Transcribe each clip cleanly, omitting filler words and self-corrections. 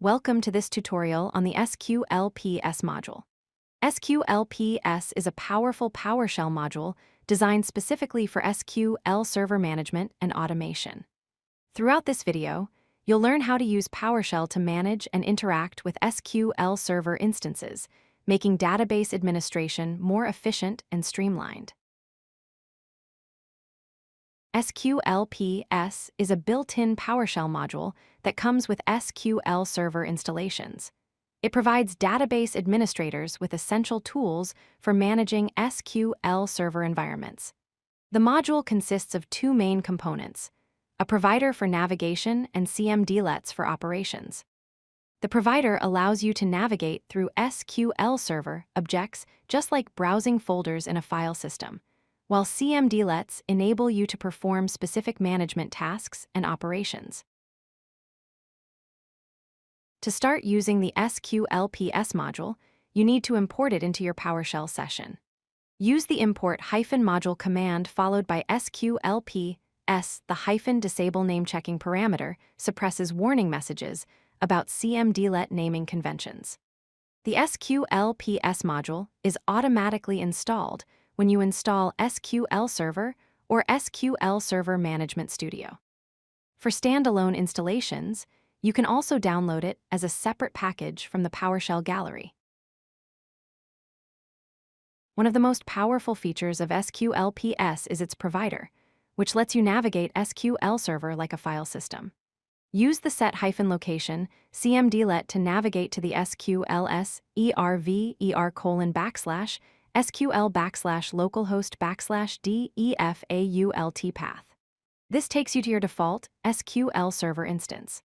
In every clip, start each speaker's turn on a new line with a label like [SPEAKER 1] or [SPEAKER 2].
[SPEAKER 1] Welcome to this tutorial on the SQLPS module. SQLPS is a powerful PowerShell module designed specifically for SQL Server management and automation. Throughout this video, you'll learn how to use PowerShell to manage and interact with SQL Server instances, making database administration more efficient and streamlined. SQLPS is a built-in PowerShell module that comes with SQL Server installations. It provides database administrators with essential tools for managing SQL Server environments. The module consists of two main components: a provider for navigation and Cmdlets for operations. The provider allows you to navigate through SQL Server objects just like browsing folders in a file system, while Cmdlets enable you to perform specific management tasks and operations. To start using the SQLPS module, you need to import it into your PowerShell session. Use the import -module command followed by SQLPS. The -disable name checking parameter suppresses warning messages about Cmdlet naming conventions. The SQLPS module is automatically installed when you install SQL Server or SQL Server Management Studio. For standalone installations, you can also download it as a separate package from the PowerShell gallery. One of the most powerful features of SQLPS is its provider, which lets you navigate SQL Server like a file system. Use the set -location Cmdlet to navigate to the SQLSERVER:// SQL/localhost/DEFAULT path. This takes you to your default SQL Server instance.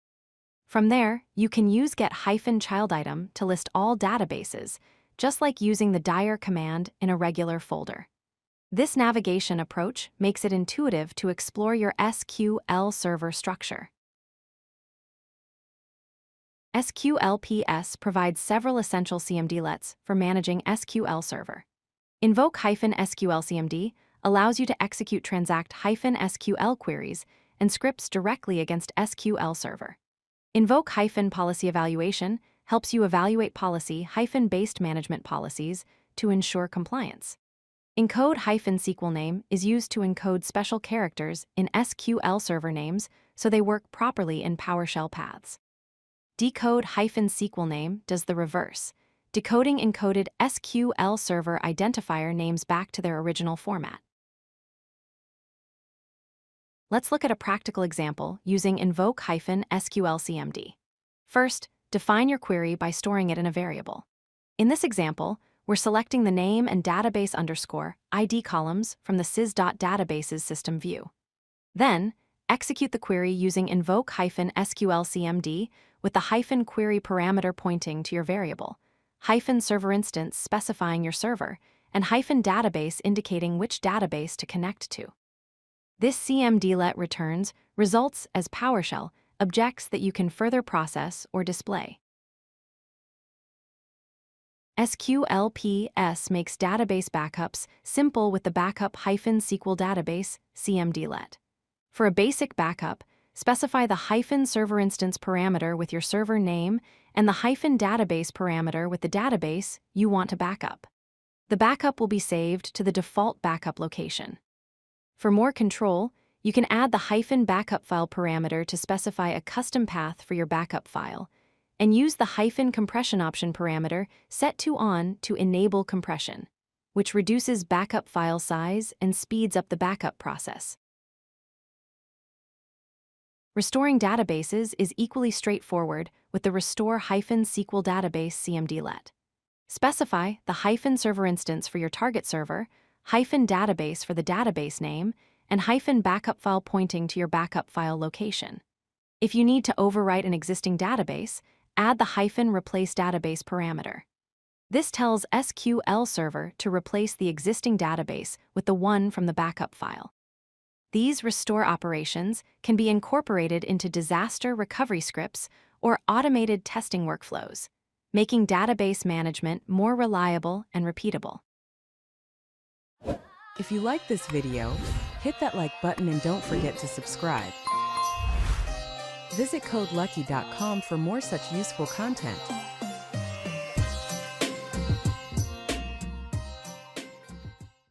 [SPEAKER 1] From there, you can use get-child-item to list all databases, just like using the dir command in a regular folder. This navigation approach makes it intuitive to explore your SQL Server structure. SQLPS provides several essential Cmdlets for managing SQL Server. Invoke-Sqlcmd allows you to execute transact-SQL queries and scripts directly against SQL Server. Invoke-policy evaluation helps you evaluate policy-based management policies to ensure compliance. Encode-SQL is used to encode special characters in SQL Server names so they work properly in PowerShell paths. Decode-SQL does the reverse, decoding encoded SQL Server identifier names back to their original format. Let's look at a practical example using Invoke-SqlCmd. First, define your query by storing it in a variable. In this example, we're selecting the name and database_ID columns from the sys.databases system view. Then, execute the query using Invoke-SqlCmd with the -query parameter pointing to your variable, -server instance specifying your server, and -database indicating which database to connect to. This Cmdlet returns results as PowerShell objects that you can further process or display. SQLPS makes database backups simple with the Backup-SqlDatabase Cmdlet. For a basic backup, specify the -server instance parameter with your server name and the -database parameter with the database you want to backup. The backup will be saved to the default backup location. For more control, you can add the -backup file parameter to specify a custom path for your backup file, and use the -compression option parameter set to on to enable compression, which reduces backup file size and speeds up the backup process. Restoring databases is equally straightforward with the Restore-SqlDatabase Cmdlet. Specify the -server instance for your target server, -database for the database name, and -backup file pointing to your backup file location. If you need to overwrite an existing database, add the -replace database parameter. This tells SQL Server to replace the existing database with the one from the backup file. These restore operations can be incorporated into disaster recovery scripts or automated testing workflows, making database management more reliable and repeatable.
[SPEAKER 2] If you like this video, hit that like button and don't forget to subscribe. Visit codelucky.com for more such useful content.